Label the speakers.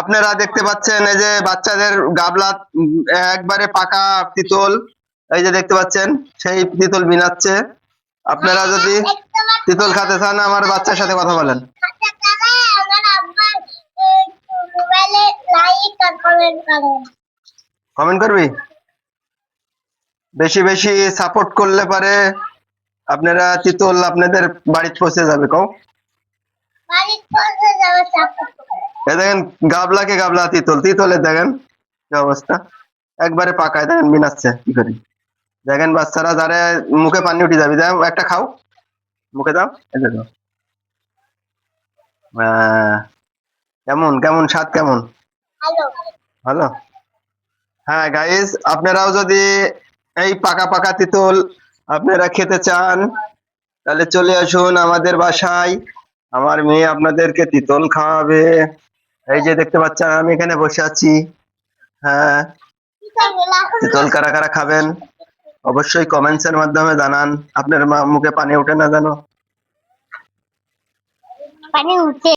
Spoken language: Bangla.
Speaker 1: আপনারা দেখতে পাচ্ছেন এই যে বাচ্চাদের গাবলা একবারে পাকা তিতল, এই যে দেখতে পাচ্ছেন সেই তিতল বিনাচ্ছে। আপনারা যদি তিতল খেতে চান আমার বাচ্চার সাথে কথা বলেন। কমেন্ট করবি, বেশি বেশি সাপোর্ট করলে পারে আপনারা তিতল আপনাদের বাড়িতে পৌঁছে যাবে। কও দেখেন গাবলাকে গাবলা তিতল, তিতলের দেখেন কি অবস্থা, একবারে পাকায় দেখেন বিনাচ্ছে কি করি। দেখেন বাচ্চারা যারা মুখে পানি উঠে যাবে, দাও একটা খাও, মুখে দাও, এই যে দাও। কেমন কেমন স্বাদ কেমন? ভালো। হ্যাঁ গাইস, আপনারাও যদি এই পাকা পাকা তিতল আপনারা খেতে চান তাহলে চলে আসুন আমাদের বাসায়। আমার মেয়ে আপনাদেরকে তিতল খাওয়াবে। এই যে দেখতে পাচ্ছেন আমি এখানে বসে আছি। হ্যাঁ, তিতল কারা কারা খাবেন অবশ্যই কমেন্টস এর মাধ্যমে জানান। আপনার মুখে পানি ওঠে না জানো?
Speaker 2: পানি উঠে।